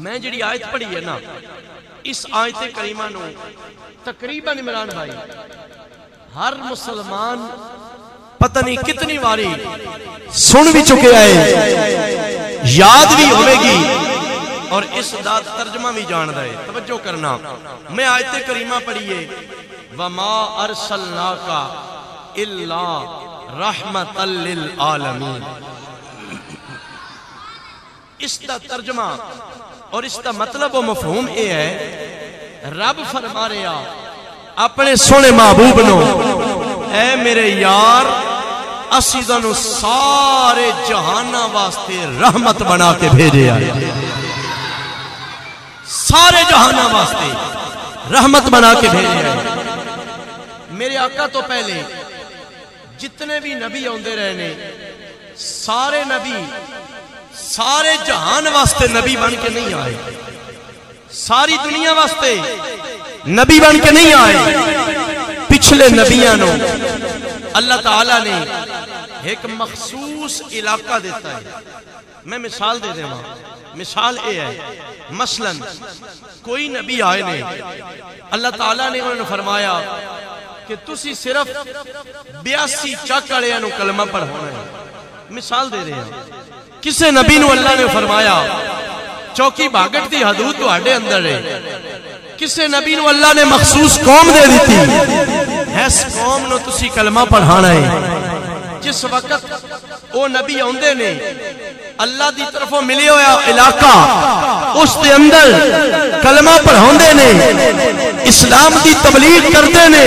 میں جڑی آیت پڑھی ہے نا اس آیت کریمہ نو تقریباً عمران بھائی ہر مسلمان پتہ نہیں کتنی واری سن بھی چکے آئے یاد بھی ہوئے گی اور اس دا ترجمہ بھی جان دائے. توجہ کرنا میں آیت کریمہ پڑھیے وَمَا أَرْسَلْنَاكَ إِلَّا رَحْمَةً لِلْعَالَمِينَ. اس دا ترجمہ اور اس دا مطلب و مفہوم یہ ہے رب فرما رہا اپنے سونے محبوب نو اے میرے یار اسی دنو سارے جہانہ واسطے رحمت بنا کے بھیجے آئے. سارے جہانہ واسطے رحمت بنا کے بھیجے آئے. میرے آقا تو پہلے جتنے بھی نبی ہوندے رہنے سارے نبی سارے جہان واسطے نبی بن کے نہیں آئے. ساری دنیا واسطے نبی بن کے نہیں آئے. پچھلے نبیاں نو اللہ تعالیٰ نے ایک مخصوص علاقہ دیتا ہے. میں مثال دے دوں. مثال یہ ہے مثلا کوئی نبی آئے نے اللہ تعالیٰ نے انہوں نے فرمایا کہ تسی صرف 82 چک والے نو کلمہ پڑھانا ہے. مثال دے رہے ہیں کسے نبی نو اللہ نے فرمایا چوکی بھاگٹ دی حدود تو ہڈے اندر ہے. کسے نبی نو اللہ نے مخصوص قوم دے دیتی اس قوم نو تسی کلمہ پڑھانا ہے. جس وقت وہ نبی ہوندے نے اللہ دی طرفوں ملے ہویا علاقہ اس دے اندر کلمہ پڑھاندے نے اسلام دی تبلیغ کرتے نے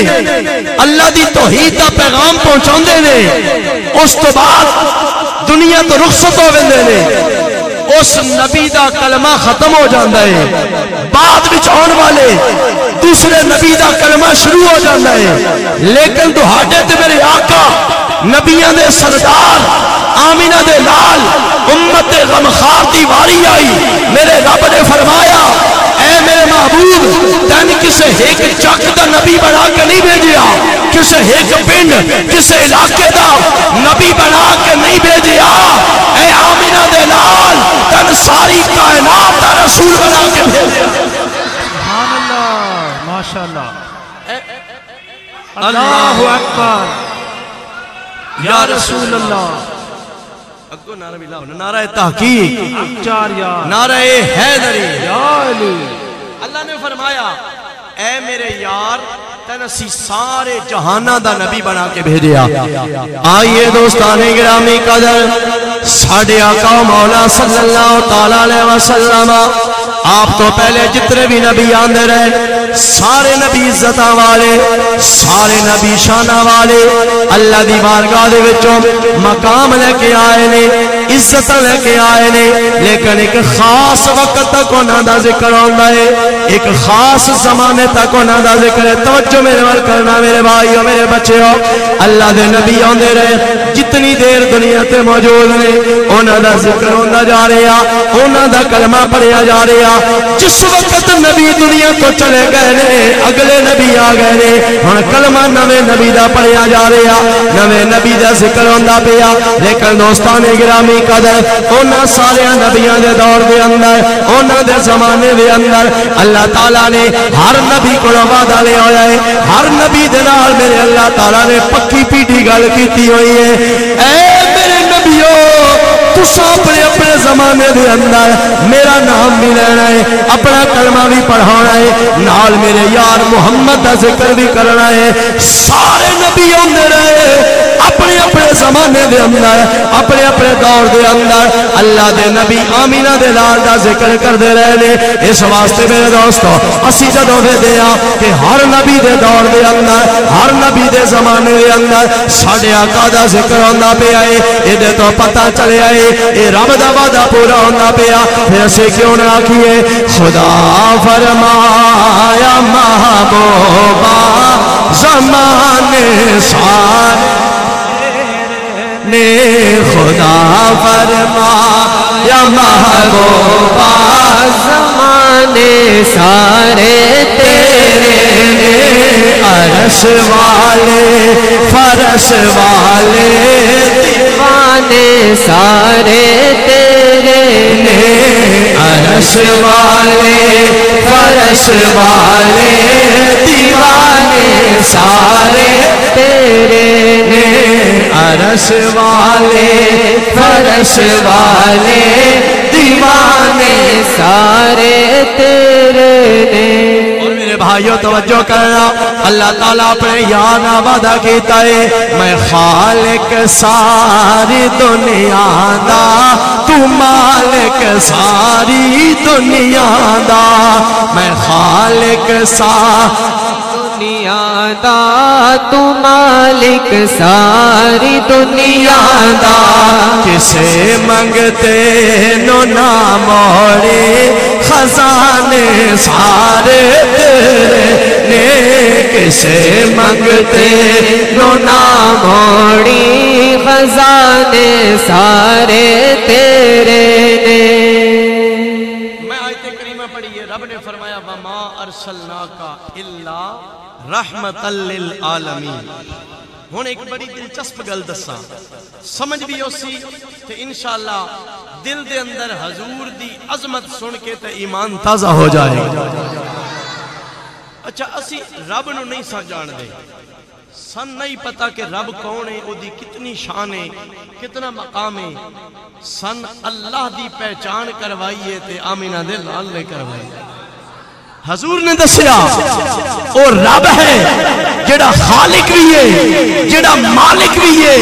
اللہ دی توحید دا پیغام پہنچاندے نے. اس تو بعد دنیا تو رخصت ہو ویندے نے. اس نبی دا کلمہ ختم ہو جاندا ہے. بعد وچ آن والے دوسرے نبی دا کلمہ شروع ہو جاندا ہے. لیکن تہاڈے تے میرے آقا نبیاں دے سردار آمینہ دے لال امت غمخار دی واری آئی. میرے رب نے فرمایا اے میرے محبوب تین کسے ایک چک دا نبی بنا کے نہیں بھیجیا. کسے ایک پنڈ کسے علاقے دا نبی بنا کے نہیں بھیجیا. اے آمینہ دے لال تن ساری کائنات دا رسول بنا کے بھیجیا. سبحان اللہ ماشاءاللہ اللہ اکبر یا رسول اللہ. اگو نعرہ بھی لاؤ. نعرہ تحقیق نعرہ حیدری. اللہ نے فرمایا اے میرے یار تنسی سارے جہانہ دا نبی بنا کے بھیجیا. آئیے دوستان گرامی قدر ساڑھے آقا و مولا صلی اللہ تعالیٰ علیہ وسلم آپ تو پہلے جتنے بھی نبی آندے رہے سارے نبی عزتاں والے سارے نبی شانہ والے اللہ دی بارگاہ دے وچوں مقام لے کے آئے نے عزت لے کے آئے نے. لیکن ایک خاص وقت تک انہاں دا ذکر ہوندا ہے ایک خاص زمانے تک انہاں دا ذکر ہے. توجہ میرے ول کرنا میرے بھائیو میرے بچیو. اللہ دے نبی آندے رہے جتنی دیر دنیا تے موجود نے انہاں دا ذکر ہوندا جا رہا انہاں دا کلمہ پڑھیا جا رہا. جس وقت نبی دنیا تو چلے گئے نے اگلے نبی آ گئے نے ہن کلمہ نویں نبی دا پڑھیا جا رہا نویں نبی دا ذکر ہوندا پیا. لیکن دوستان گرامی قدر انہاں سارے نبیاں دے دور دے اندر انہاں دے زمانے دے اندر اللہ تعالیٰ نے ہر نبی کو وعدہ لے ہویا ہے. ہر نبی دے نال میرے اللہ تعالیٰ نے پکی پیٹی گل کیتی ہوئی ہے. اے میرے نبیو تساں اپنے اپنے زمانے دے اندر میرا نام بھی لینا ہے اپنا کلمہ بھی پڑھانا ہے نال میرے یار محمد دا ذکر بھی کرنا ہے. سارے نبی ہوندے رہے اپنے اپنے زمانے دے اندر اپنے اپنے دور دے اندر اللہ دے نبی آمینہ دے لال دا ذکر کر دے رہے نے. اس واسطے میرے دوستو اسی جدوں دے دیا کہ ہر نبی دے دور دے اندر ہر نبی دے زمانے دے اندر ساڑھے آقا دا ذکر ہوندہ پہ آئے. اے دے تو پتہ چلے آئے اے رب دا وعدہ پورا ہوندہ پہ آ. پھر اسے کیوں نہ آکھیے خدا فرمایا محبوبہ زمانے سارے نے خدا فرمایا محبوبہ زمانے سارے تیرے عرش والے فرش والے دیوانے سارے تیرے نے عرش والے فرش والے دیوانے سارے تیرے نے عرش والے فرش والے دیوانے سارے تیرے نے۔ اور میرے بھائیوں توجہ کرنا، اللہ تعالیٰ اپنے یاد وعدہ کیتا ہے میں خالق ساری دنیا دا تو مالک ساری دنیا دا، میں خالق ساری دنیا دا تو مالک ساری دنیا دا، کسے منگتے نو نہ موڑے خزانے سارے تیرے نے، کسے منگتے نو نہ موڑی خزانے سارے تیرے نے۔ میں آیت کریمہ پڑھی ہے، رب نے فرمایا وَمَا أَرْسَلْنَاكَ إِلَّا رَحْمَةً لِلْعَالَمِينَ۔ ہون ایک بڑی دلچسپ گل دسا سمجھ بھی اسی تے انشاءاللہ دل دے اندر حضور دی عظمت سن کے تے ایمان تازہ ہو جائے گا۔ اچھا اسی رب نو نہیں سا جان دے، سن نہیں پتا کہ رب کون ہے، او دی کتنی شان ہے، کتنا مقام ہے، سن اللہ دی پہچان کروائیے تے آمینہ دے لال نے کروائی۔ حضور نے دسیا او رب ہے جڑا خالق بھی ہے جڑا مالک بھی ہے،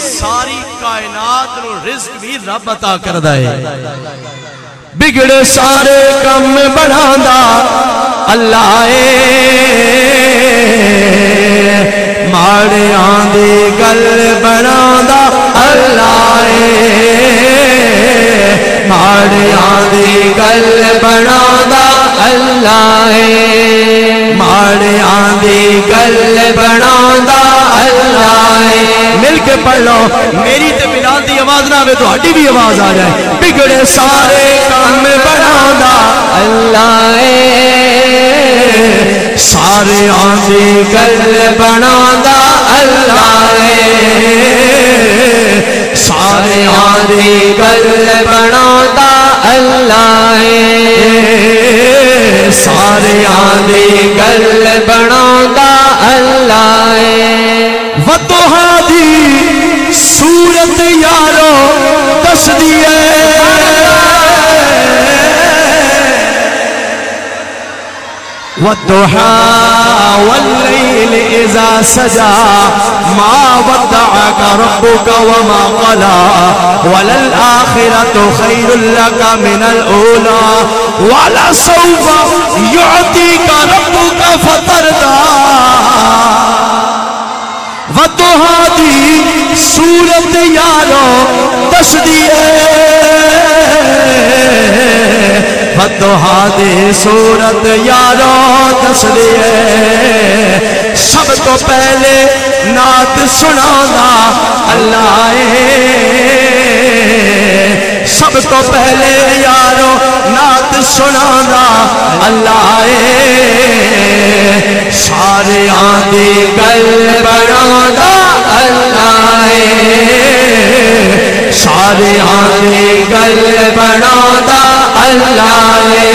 ساری کائنات نو رزق بھی رب عطا کردا ہے، بگڑے سارے کم بڑھاندا اللہ ہے، ماڑے آندے گل بڑھاندا اللہ ہے، ماڑے آندے گل بڑھاندا اللہ ہے، ماڑے آندی گل بڑھاندا اللہ ہے۔ مل کے پڑھ لو، میری تے بلال دی آواز نہ آوے تو ہڈی بھی آواز آ جائے، بگڑے سارے کام بڑھاندا اللہ ہے، سارے آندی گل بڑھاندا اللہ ہے، سارے آندی گل بڑھاندا اللہ ہے، سارے آندی گل بڑھاندا اللہ ہے۔ وَتُوہا دی صورت یارو دس دیئے، وَالضُّحَى وَاللَّيْلِ إِذَا سَجَى مَا وَدَّعَكَ رَبُّكَ وَمَا قَلَى وَلَلْآخِرَةُ خَيْرٌ لَكَ مِنَ الْأُولَى وَلَسَوْفَ يُعْطِيكَ رَبُّكَ فَتَرْضَى۔ وَالضُّحَى دی صورت یارو دس دیئے، وَالضُّحَى دی صورت یارو دس دیئے، سب تو پہلے نعت سنانا اللہ ہے، سب تو پہلے یارو نعت سنانا اللہ ہے، سارے آندی گل بڑھاندا اللہ ہے، سارے آندی گل بڑھاندا اللہ ہے،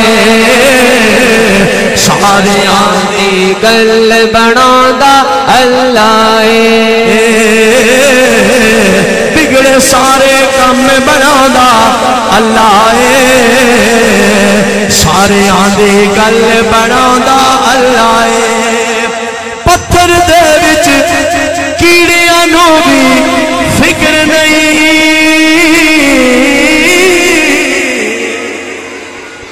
سارے آندی گل بڑھاندا اللہ ہے، بگڑے سارے کم بڑھاندا اللہ ہے، سارے آندی گل بڑھاندا اللہ ہے۔ پتھر دے وچ کیڑیاں نو بھی فکر نہیں،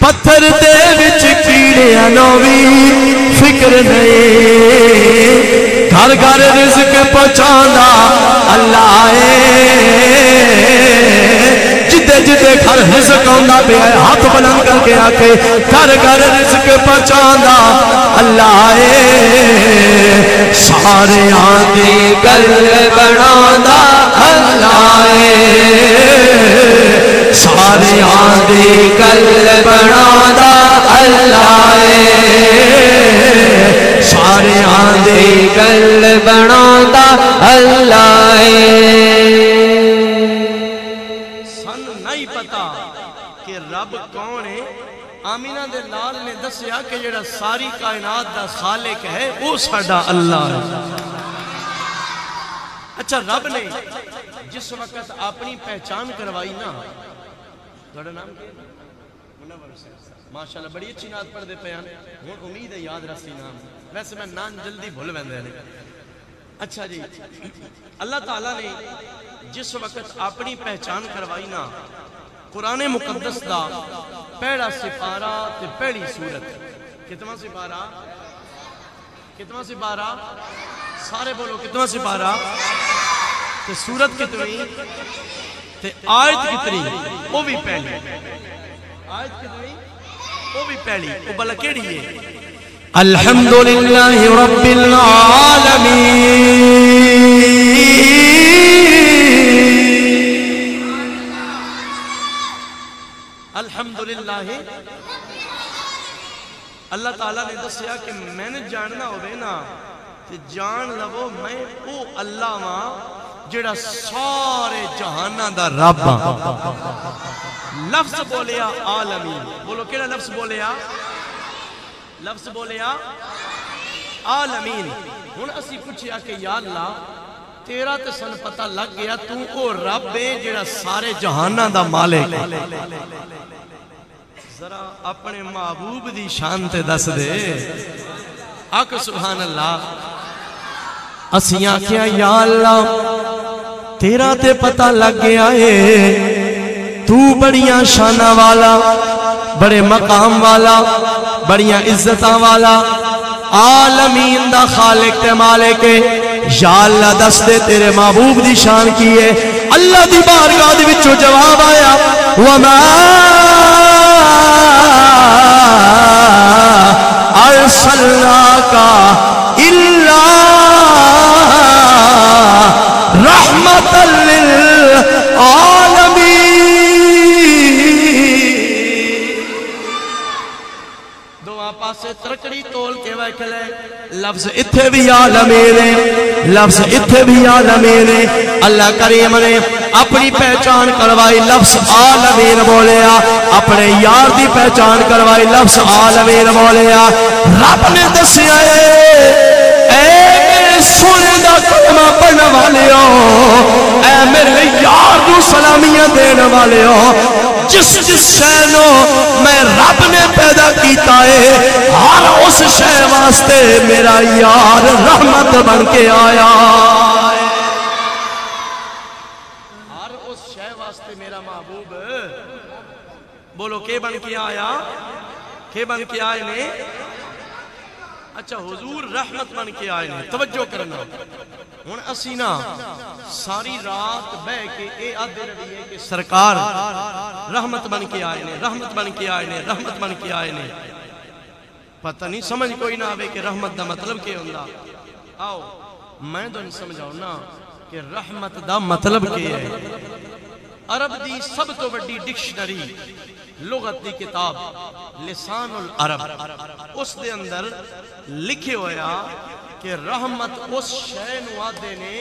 پتھر دے وچ کیڑیاں نو بھی فکر نہیں، گھر گھر رزق پہنچاندا اللہ ہے، جدے جدے گھر رزق آندا پیا ہے ہاتھ بلند کر کے آکھے گھر گھر رزق پہنچاندا اللہ ہے، سارے آندی گل بڑھاندا اللہ ہے، سارے آندی گل بڑھاندا اللہ ہے، سارے آندی گل بڑھاندا اللہ ہے۔ سن نہیں پتا رب کون ہے؟ آمینہ دے لال نے دسیا کہ جڑا ساری کائنات دا خالق ہے وہ ساڈا اللہ ہے۔ اچھا رب نے جس وقت اپنی پہچان کروائی نا، تھوڑا نام کیا؟ منور صاحب ماشاءاللہ بڑی اچھی نعت پڑھ دے پیان، ہوں امید ہے یاد رسی نام، ویسے میں نام جلدی بھول ویندے نے۔ اچھا جی، اللہ تعالیٰ نے جس وقت اپنی پہچان کروائی نا، قرآن مقدس دا پہلا سپارہ تے پہلی سورت، کتنا سپارہ؟ کتنا سپارہ؟ سارے بولو کتنا سپارہ؟ تے سورت کتنی؟ تے آیت کتنی؟ وہ بھی پہلی آیت کتنی؟ وہ بھی پہلی، وہ بلا کیڑی ہے؟ الحمدللہ رب العالمین، الحمدللہ۔ اللہ تعالیٰ نے دسیا کہ میں نے جاننا ہوئے نا تے جان لو میں او اللہ ماں جڑا سارے جہانہ دا رب لفظ بولیا عالمین، بولو کیڑا لفظ بولیا؟ لفظ بولیا عالمین۔ ہن اسی پوچھیا کہ یا اللہ تیرا تے سن پتہ لگ گیا تو او رب ہے جڑا سارے جہانہ دا مالک ہے، ذرا اپنے محبوب دی شان تے دس دے، آکو سبحان اللہ۔ اسیاں کیا یا اللہ تیرا تے پتہ لگ گیا ہے تو بڑیاں شانہ والا، بڑے مقام والا، بڑیاں عزتاں والا، عالمین دا خالق تے مالک ہے۔ یا اللہ دس دے تیرے محبوب دی شان کی ہے۔ اللہ دی بارگاہ دے وچوں جواب آیا وَمَا أَرْسَلْنَاكَ إِلَّا رَحْمَةً لِلْعَالَمِينَ۔ دعا پاسے ترکڑی تول کے ویکھلے، لفظ اتھے بھی عالمین ہے، لفظ اتھے بھی عالمین ہے۔ اللہ کریم نے اپنی پہچان کروائی، لفظ عالمین بولیا، اپنے یار دی پہچان کروائی، لفظ عالمین بولیا۔ رب نے دسیا اے میرے سونے دا کلمہ پڑھنے والے ہو، اے میرے یار کو سلامیاں دینے والے ہو، جس جس شہنو میں رب نے پیدا کیتا ہے ہر اس شہ واسطے میرا یار رحمت بن کے آیا، ہر اس شہ واسطے میرا محبوب بولو کہ بن کے آیا، کہ بن کے آئے نے؟ اچھا حضور رحمت بن کے آئے نے، توجہ کرنا۔ ہن اسی نا ساری رات بہ کے اے آدھے رہیے کہ سرکار رحمت بن کے آئے نے، رحمت بن کے آئے نے، رحمت بن کے آئے نے، پتہ نہیں سمجھ کوئی نہ آوے کہ رحمت دا مطلب کیا ہوندا۔ آؤ میں تو نہیں سمجھاؤں نا کہ رحمت دا مطلب کیا ہے۔ عرب دی سب تو بڑی ڈکشنری لغت دی کتاب لسان العرب، اس دے اندر لکھے ہویا کہ رحمت اس شے نو آدھے نے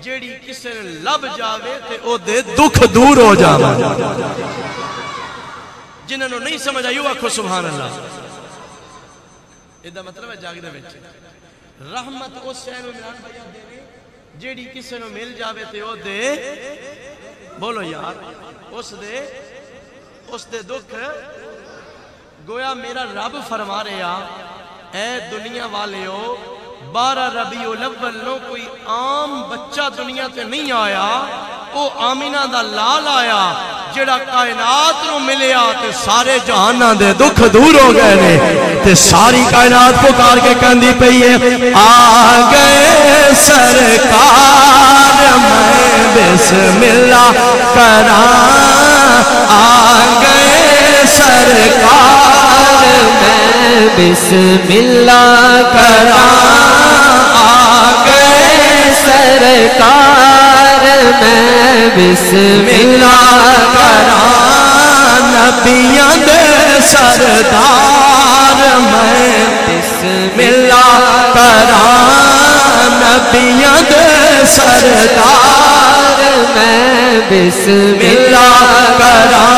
جیڑی کسے نے لب جاوے تے او دے دکھ دور ہو جاوے۔ جنہوں نے نہیں سمجھا یوں آکھو سبحان اللہ۔ ایدہ مطلب ہے جاگ دے بیچے رحمت اس شے نو ملان بھائی آدھے نے جیڑی کسے نو مل جاوے تے او دے بولو یار اس دے دکھ گویا میرا رب فرما رہا اے دنیا والے ہو 12 ربیع الاول نو کوئی عام بچہ دنیا تے نہیں آیا، او آمینہ دا لال آیا جڑا کائنات نو ملیا تے سارے جہانہ دے دکھ دور ہو گئے نے تے ساری کائنات پکار کے کہندی پئی ہے آ گئے سرکار میں بسم اللہ کراں، آ گئے سرکار میں بسم اللہ کراں، آ گئے سرکار میں بسم اللہ کراں، نبیاں دے سردار میں بسم اللہ کراں، نبیاں دے سردار میں بسم اللہ کراں،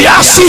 82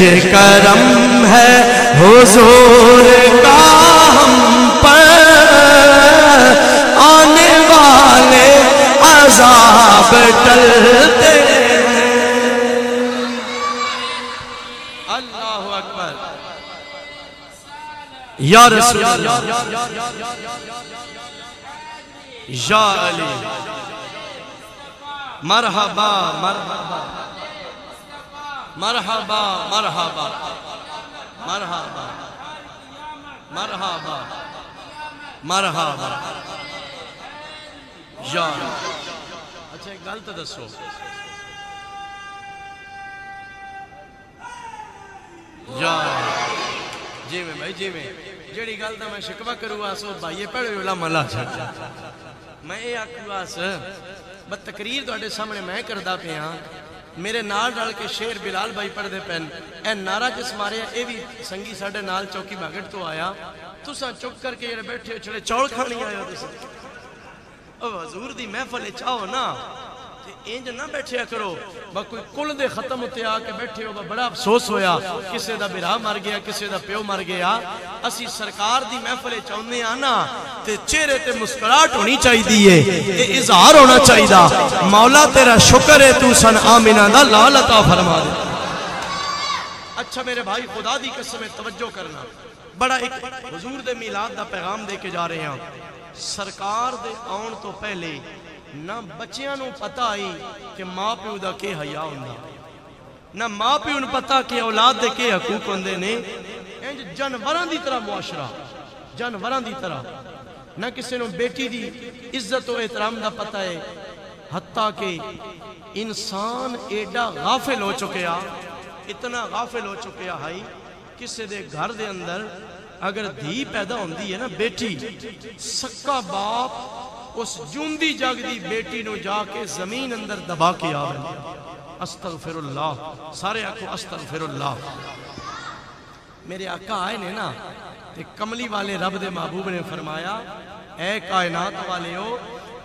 یہ کرم ہے حضور کا ہم پر، آنے والے عذاب ٹلتے ہیں۔ اللہ اکبر، یا رسول اللہ، یا علی، مرحبا مرحبا مرحبا مرحبا مرحبا مرحبا مرحبا۔ یا اچھا ایک گل تو دسو، یا جی میں بھائی جی میں جیڑی گل تو میں شکوہ کروں آسو بھائیے پڑھے علماء اللہ چھڑ میں یہ آکھوں آس بس تقریر تو اڈے سامنے میں کردہ پہ ہاں، میرے نال ڈال کے شیر بلال بھائی پڑھ دے پہن اے نعرہ جس مارے اے بھی سنگی ساڑھے نال چوکی باگٹ تو آیا تو ساں چک کر کے یہ بیٹھے چھڑے چوڑ کھانی آیا تو ساں او حضور دی محفل چاہو نا انج نہ بیٹھے کرو با کوئی کل دے ختم ہوتے آ کے بیٹھے ہو با بڑا افسوس ہویا کسے دا برا مر گیا کسے دا پیو مر گیا۔ اسی سرکار دی محفل چاہنے آنا تے چہرے تے مسکراہٹ ہونی چاہی دیئے تے اظہار ہونا چاہی دا مولا تیرا شکر ہے تو سن آمینہ دا لال عطا فرما دے۔ اچھا میرے بھائی خدا دی قسم توجہ کرنا، بڑا ایک حضور دے میلاد دا پیغام دے کے جا رہے ہیں۔ سرکار دے آن تو پہلے نہ بچیاں نو پتہ آئی کہ ماں پیو دا کے حیاء ہوندے، نہ ماں پیو نو پتہ کہ اولاد دے کے حقوق ہوندے نے، انج جانوراں دی طرح معاشرہ، جانوراں دی طرح، نہ کسی نو بیٹی دی عزت و احترام دا پتہ ہے، حتیٰ کہ انسان ایڈا غافل ہو چکیا، اتنا غافل ہو چکیا ہے کسی دے گھر دے اندر اگر دھی پیدا ہوندی ہے نا بیٹی، سکا باپ اس جوندی جاگ دی بیٹی نو جا کے زمین اندر دبا کے آوے۔ استغفر اللہ، سارے آنکھوں استغفر اللہ۔ میرے آقا آئے نے نا تے کملی والے رب دے محبوب نے فرمایا اے کائنات والے ہو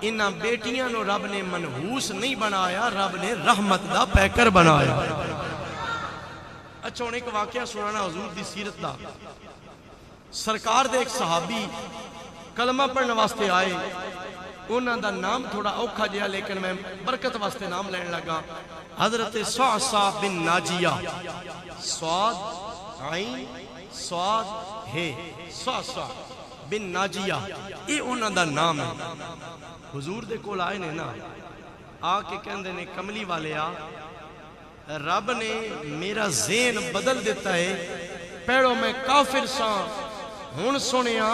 انہاں بیٹیاں نو رب نے منحوس نہیں بنایا، رب نے رحمت دا پیکر بنایا۔ اچھا انہیں ایک واقعہ سنانا حضور دی سیرت دا۔ سرکار دے ایک صحابی کلمہ پڑھنے واسطے آئے، انہاں دا نام تھوڑا اوکھا جیا لیکن میں برکت واسطے نام لینے لگا، حضرت صعصع بن ناجیہ، صاد عین صاد ہے، صعصع بن ناجیہ، یہ انہاں دا نام ہے۔ حضور دے کول آئے نے نا آ کے کہندے نے کملی والے آ رب نے میرا ذہن بدل دیتا ہے، پیڑوں میں کافر ساں ہون سنیا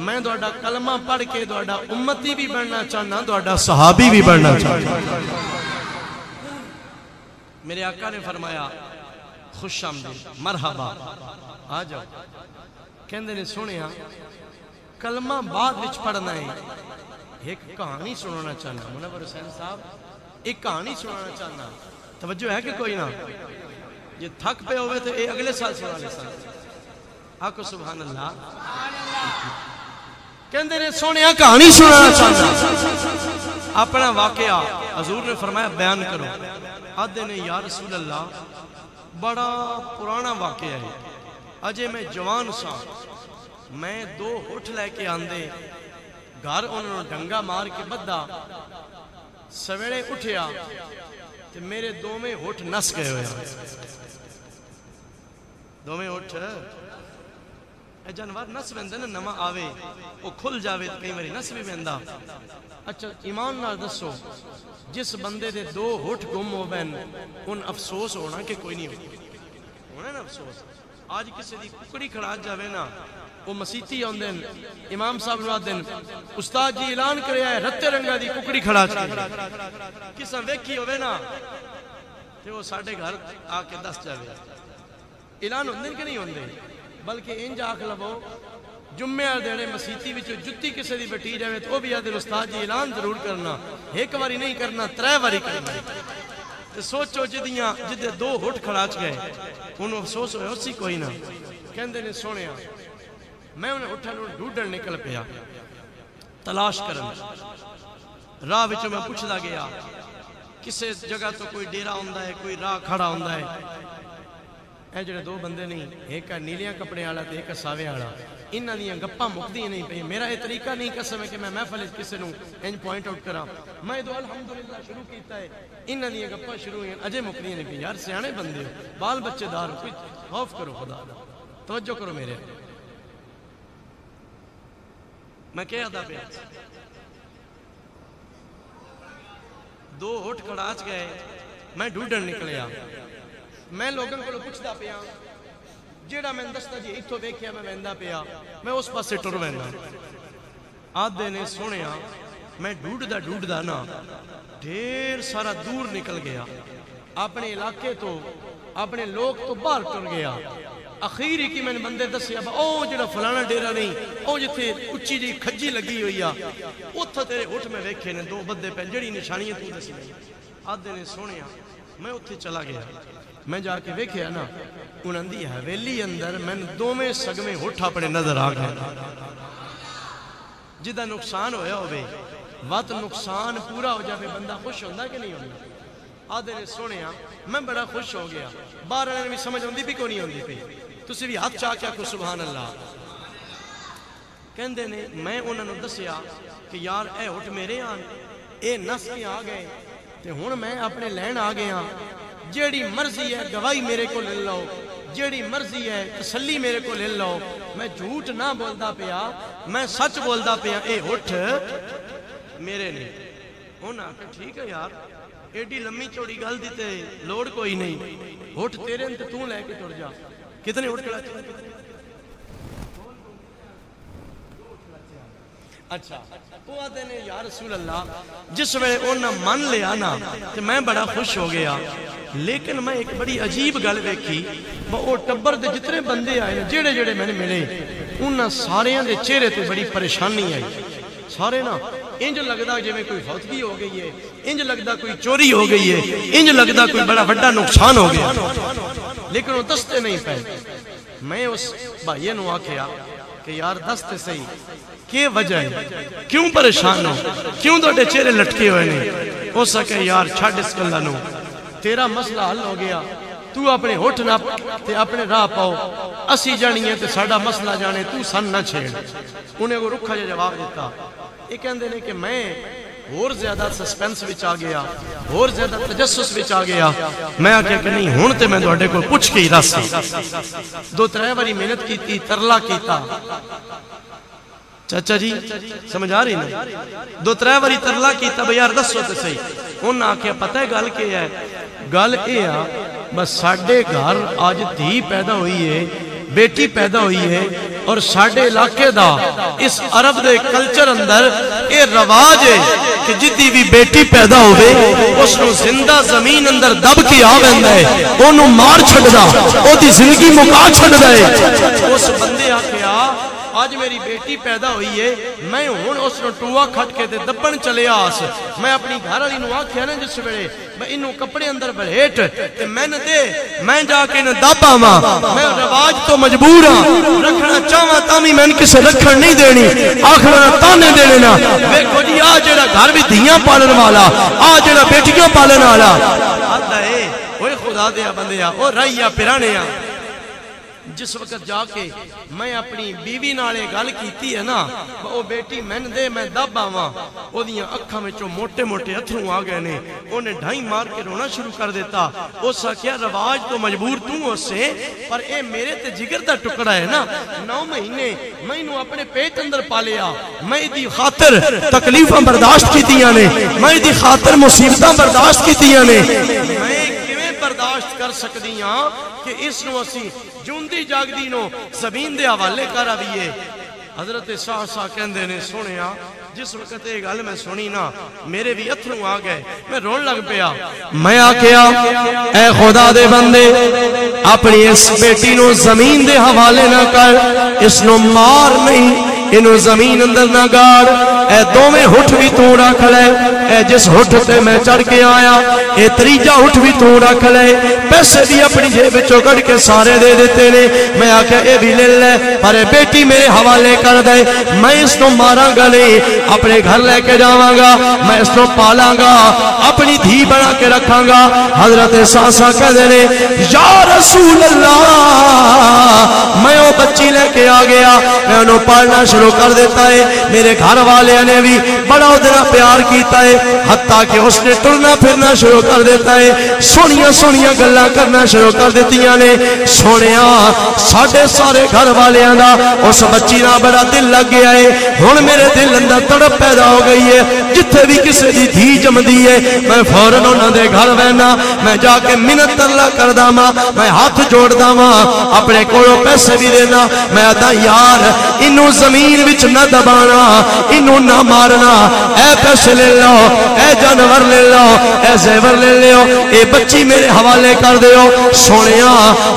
میں دوڑا کلمہ پڑھ کے دوڑا امتی بھی بڑھنا چاہنا دوڑا صحابی بھی بڑھنا چاہنا۔ میرے آقا نے فرمایا خوش آمدید مرحبا آ جاؤ، کہندے نے سنیا کلمہ بعد وچ پڑھنا ہے، ایک کہانی سنانا چاہنا، منور حسین صاحب ایک کہانی سنانا چاہنا، توجہ ہے کہ کوئی نہ یہ تھک پہ ہوئے تو اے اگلے سال سنا لے سال آکو سبحان اللہ۔ کہندے نے سونیا کہانی سنانا چاہنا، اپنا واقعہ حضور نے فرمایا بیان کرو۔ آدھے نے یا رسول اللہ بڑا پرانا واقعہ ہے، اجے میں جوان سا، میں 2 ہوٹھ لے کے آندے گھر انہوں نے ڈنگا مار کے بدھا، سویڑے اٹھیا تو میرے 2 میں ہوٹھ نس گئے ہوئے، 2 میں ہوٹھ اے جانور نس بندے نا نمہ آوے وہ کھل جاوے تو کئی باری نس بھی بندہ۔ اچھا ایمان نہ دسو جس بندے دے 2 ہوٹھ گم ہو بین ان افسوس ہونا کہ کوئی نہیں ہونا نا افسوس۔ آج کسی دی ککڑی کھڑا جاوے نا وہ مسیحی ہوندے ہیں، امام صاحب نواد دن استاد جی اعلان کرے آئے رتے رنگا دی ککڑی کھڑا چاہے کسا ویکھی ہوئے نا کہ وہ ساڑھے گھر آکے 10 جاوے اعلان ہوندے کہ نہیں ہوندے، بلکہ انج آکھ لبو جمعہ دیڑے مسیحی وچو جتی کسے دی بٹی جاوے تو بھی آدھے استاد جی اعلان ضرور کرنا، ایک واری نہیں کرنا 3 واری کرنا۔ تو سوچو جدے 2 ہوٹھ کھڑاچ گئے انہوں افسوس ہوئے اسی کوئی نہ، کہندے نے سونے میں انہیں اٹھا ڈھونڈن نکل پیا تلاش کرن، راہ وچوں میں پوچھدا گیا کسے جگہ تو کوئی ڈیرا ہوندا ہے کوئی راہ کھڑا ہوندا ہے، اے جڑے دو بندے نہیں، ایک ہے نیلیاں کپڑے والا تے ایک ہے ساوے والا، انہاں دیاں گپاں مکدیاں نہیں پئی۔ میرا یہ طریقہ نہیں قسم ہے کہ میں محفل کسی نوں انج پوائنٹ آؤٹ کراں، میں تو الحمدللہ شروع کیتا ہے، انہاں دیاں گپاں شروع ہوئیں اجے مکدیاں نہیں پئی۔ یار سیانے بندے ہو، بال بچے دار ہو، کوئی خوف کرو خدا دا، توجہ کرو میرے۔ میں کہہ آدھا پیا، دو ہوٹ کڑاچ گئے، میں ڈھونڈن نکلیا، میں لوگوں کو پوچھتا پیا، جیڑا میں دستا جی اتھو ویکھیا میں ویندا پیا، میں اس پاسے ٹر ویندا۔ آدھے نے سنیا، میں ڈھونڈدا نا ڈھیر سارا دور نکل گیا، اپنے علاقے تو اپنے لوگ تو باہر ٹر گیا۔ اخیری کی میں نے بندے دسیا، او جڑا فلانا ڈیرا نہیں، او جتھے اچھی جی کھجی لگی ہوئی آ، اتھا تیرے ہوٹ میں ویکھے نے دو بندے پہ جڑی نشانیاں تو دسی۔ آدھے نے سنیا، میں اتھے چلا گیا، میں جا کے ویکھیا نا انہاں دی حویلی اندر میں دوویں سگویں ہوٹھ اپنے نظر آ گئے۔ جدا نقصان ہویا ہوئے، وقت نقصان پورا ہو جائے بندہ خوش ہوندا کہ نہیں ہوندا؟ آدھے نے سنیا، میں بڑا خوش ہو گیا، باہر والے نے بھی سمجھ ہوندی بھی کو نہیں ہوندی پئی، تسی بھی ہاتھ چاہ کے آکھو سبحان اللہ۔ کہندے نے میں انہاں نوں دسیا کہ یار اے ہوٹھ میرے آن، اے نس کے آ گئے تے ہن میں اپنے لین آ گیا، جیڑی مرضی ہے گواہی میرے کو لے لو، جیڑی مرضی ہے تسلی میرے کو لے لو، میں جھوٹ نہ بولدا پیا، میں سچ بولدا پیا، اے ہوٹھ میرے نہیں۔ انہاں کہ ٹھیک ہے یار، ایڈی لمبی چوڑی گل دی تے لوڑ کوئی نہیں، ہوٹھ تیرے تے تو لے کے ٹر جا۔ کتنے ہوٹھ کھڑا چاہتے؟ اچھا وہ آدھے نے یا رسول اللہ، جس وے انہاں من لیا نا تو میں بڑا خوش ہو گیا، لیکن میں ایک بڑی عجیب گل ویکھی، وہ ٹبر دے جتنے بندے آئے جڑے جڑے میں نے ملے، انہاں ساریاں دے چہرے تے بڑی پریشانی آئی، سارے نا انج لگدا جویں کوئی فوتگی ہو گئی ہے، انج لگدا کوئی چوری ہو گئی ہے، انج لگدا کوئی بڑا بڑا نقصان ہو گیا، لیکن وہ دستے نہیں پے۔ میں اس بھائی نو آکھیا کہ یار دستے صحیح، کیا وجہ ہے، کیوں پریشان ہو، کیوں توڑے چہرے لٹکے ہوئے نہیں؟ ہو سکے یار چھاڑ اس گلاں نو، تیرا مسئلہ حل ہو گیا، تو اپنے ہوٹھ نہ تے اپنے راہ پاؤ، اسی جانیے تے ساڈا مسئلہ جانے، تو سن نہ چھیڑ۔ انہیں وہ رکھا جو جواب دیتا، یہ کہندے نے کہ میں اور زیادہ سسپینس وچ آ گیا، اور زیادہ تجسس وچ آ گیا، میں آکھیا کہ نہیں ہون تے میں تواڈے کو پوچھ کے ہی دس۔ دو ترے باری محنت کیتی، ترلا کیتا، چچا جی سمجھ آ رہی نا، دو ترے باری ترلا کیتا بھئی یار دسو تے صحیح۔ انہاں آکھیا پتہ ہے گل کیا ہے؟ گل اے آ بس ساڈے گھر آج دھی پیدا ہوئی ہے، بیٹی پیدا ہوئی ہے، اور ساڈے علاقے دا اس عرب دے کلچر اندر اے رواج ہے کہ جدی بھی بیٹی پیدا ہوئے اس نو زندہ زمین اندر دب کے آ ویندا ہے، اونوں مار چھڈدا، او دی زندگی مکا چھڈدا ہے۔ اس بندے آکھیا آج میری بیٹی پیدا ہوئی ہے، میں ہون اس نو ٹوا کھٹ کے تے دبن چلے آس، میں اپنی گھر والی نو آکھیا نا جس ویلے میں انہوں کپڑے اندر بھیٹ تے میں نہ دے، میں جا کے نہ دابا ماں، میں رواج تو مجبور ہاں، رکھنا چاہواں تامی میں ان کسے رکھن نہیں دینی، آخرنا تانے دینے نا۔ ویکھو جی آ جڑا گھر بھی دھیاں پالن والا، آ جڑا بیٹیاں پالن والا، آتا ہے اوے خدا دیا بندیا، او رائیا پرانیا۔ جس وقت جا کے میں اپنی بیوی نالے گل کیتی ہے نا، وہ بیٹی میں دے میں دب آواں، وہ دیاں اکھاں میں چو موٹے موٹے اتھروں آ گئے نے، انہیں ڈھائی مار کے رونا شروع کر دیتا۔ اس کا کیا رواج تو مجبور توں اس سے، پر اے میرے تے جگر دا ٹکڑا ہے نا، 9 مہینے میں انہوں اپنے پیٹ اندر پالیا، میں دی خاطر تکلیفاں برداشت کی دیا نے، میں دی خاطر مصیبتاں برداشت کی دیا نے، میں برداشت کر سکدیاں کہ اس نو اسی جوندی جاگدی نو زمین دے حوالے کر آئیے۔ حضرت صاحب کہندے نے سنیا، جس وقت یہ گل میں سنی نا میرے بھی اتھروں آ گئے، میں رون لگ پیا۔ میں آکھیا اے خدا دے بندے، اپنی اس بیٹی نو زمین دے حوالے نہ کر، اس نو مار نہیں، انہوں زمین اندر نہ گاڑ، اے دوویں ہٹھ بھی تو رکھ لے، اے جس ہٹھ تے میں چڑھ کے آیا اے تریجا ہٹھ بھی تو رکھ لے، پیسے بھی اپنی جیب وچوں کڈ کے سارے دے دیتے نے میں آکھیا اے بھی لے لے پر بیٹی میرے حوالے کر دے میں اس کو ماراں گا نہیں اپنے گھر لے کے جاواں گا میں اس کو پالاں گا اپنی دھی بنا کے رکھاں گا حضرت ساسا کہتے ہیں یا رسول اللہ میں وہ بچی لے کے آ گیا میں انہوں پالنا شروع کر دیتا ہے میرے گھر والے نے بھی بڑا ادنا پیار کیتا ہے حتیٰ کہ اس نے ٹرنا پھرنا شروع کر دیتا ہے سونیاں سونیاں گلاں کرنا شروع کر دیتیاں نے سونیا ساڑھے سارے گھر والیاں دا اس بچی نہ بڑا دل لگ گیا ہے ہن میرے دل اندر تڑپ پیدا ہو گئی ہے جتھے بھی کسی دی دھی جمدی ہے میں فوراً انہاں دے گھر وینا میں جا کے منت اللہ کر داما میں ہاتھ جوڑ داما اپنے کولوں پیسے بھی دینا میں آتا یار انہوں زمین وچ نہ دبانا انہوں نہ مارنا اے پیسے لے لو اے جانور لے لو اے زیور لے لو اے بچی میرے حوالے کر دیو سونیا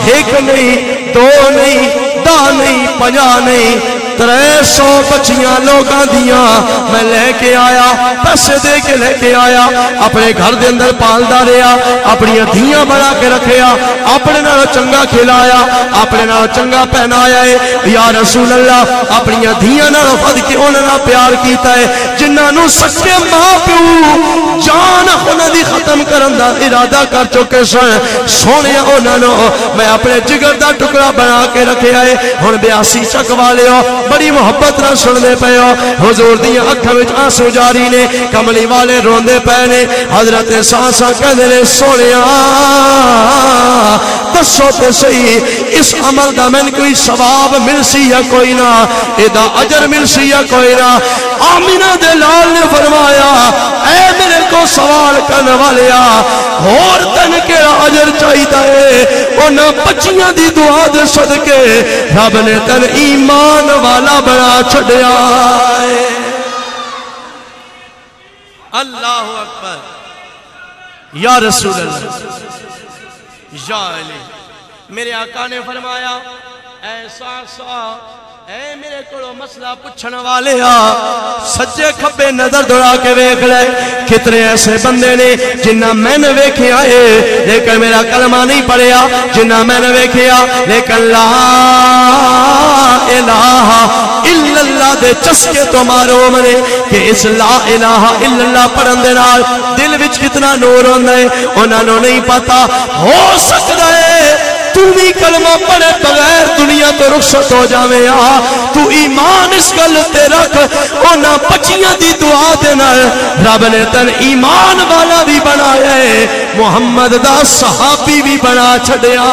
ایک نہیں دو نہیں دا نہیں پنجا نہیں 300 بچیاں لوگاں دیاں میں لے کے آیا پیسے دے کے لے کے آیا اپنے گھر دے اندر پالدا رہیا اپنی دھیاں بنا کے رکھیا اپنے نال چنگا کھلایا اپنے نال چنگا پہنایا ہے یا رسول اللہ اپنی دھیاں نال ود کے انہاں نال پیار کیتا ہے جنہاں نو سچے ماں پیو جان انہاں دی ختم کرن دا ارادہ کر چکے سن سونے انہاں نو میں اپنے جگر دا ٹکڑا بنا کے رکھیا ہے ہن 82 چک والیو بڑی محبت نہ سن دے پے ہو حضور دی اکھاں وچ آنسو جاری نے کملی والے روندے پے نے حضرت ساسا کہندے نے سونیا دسو تے صحیح اس عمل دا مین کوئی ثواب مل سی یا کوئی نہ ادا اجر مل سی یا کوئی نہ آمینہ دے لال نے فرمایا اے میرے کو سوال کرنے والیا اور تن کے اجر چاہیتا ہے انہاں بچیاں دی دعا دے صدقے رب نے تن ایمان والا بنا چھڑیا ہے اللہ اکبر یا رسول اللہ یا علی میرے آقا نے فرمایا ایسا سا اے میرے کڑو مسئلہ پچھن والے سجے کھبے نظر دوڑا کے ویکھ لے کتنے ایسے بندے نے جنہ میں نے ویکھیا ہے لیکن میرا کلمہ نہیں پڑھیا جنہ میں نے ویکھیا لیکن لا الہ الا اللہ دے چسکے تو مارو منے کہ اس لا الہ الا اللہ پڑھن دے نال دل وچ کتنا نور ہوندا ہے انہاں نوں نہیں پتا ہو سکدا ہے تو بھی کلمہ پڑھے بغیر دنیا تو رخصت ہو جاوے تو ایمان اس گل تے رکھ اونا بچیاں دی دعا دینا رب نے تن ایمان والا بھی بنایا ہے محمد دا صحابی بھی بنا چھڑیا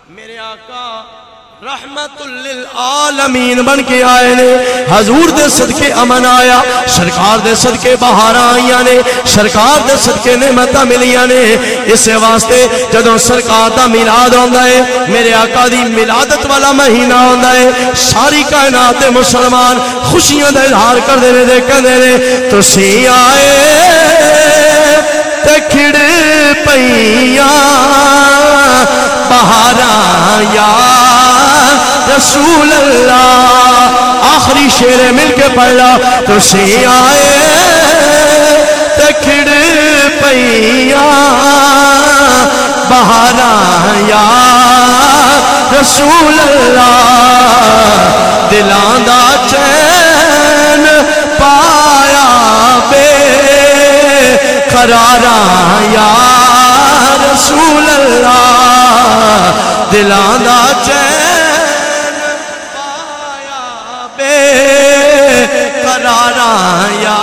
میرے آقا رحمت للعالمین بن کے آئے نے حضور دے صدقے امن آیا سرکار دے صدقے بہاراں آئیاں نے سرکار دے صدقے نعمتاں ملیاں نے اس واسطے جدوں سرکار دا میلاد ہوندا ہے میرے آقا دی میلادت والا مہینہ ہوندا ہے ساری کائنات دے مسلمان خوشیاں دا اظہار کردے نے دے کہندے نے تسی آئے تے کھڑ پئیاں بہاراں یا رسول اللہ آخری شعر مل کے پڑھا تو سی آئے تے کھڑ پئیاں بہاراں یا رسول اللہ دلاں دا چین پایا بے قراراں یا رسول اللہ دلاں دا چین قراراں یا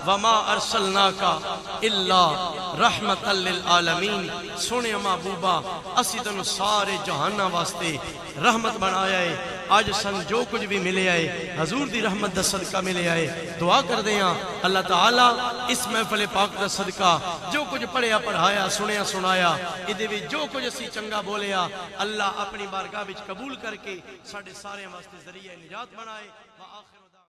وما ارسلناکا الا رحمت للعالمین سونے محبوبہ اسی تنو سارے جہانہ واسطے رحمت بنایا ہے آج سن جو کچھ بھی ملے آئے حضور دی رحمت دا صدقہ ملے آئے دعا کر دیاں اللہ تعالیٰ اس محفل پاک دا صدقہ جو کچھ پڑھیا پڑھایا سنیا سنایا ادھے بھی جو کچھ اسی چنگا بولیا اللہ اپنی بارگاہ وچ قبول کر کے ساڑھے سارے واسطے ذریعہ نجات بنائے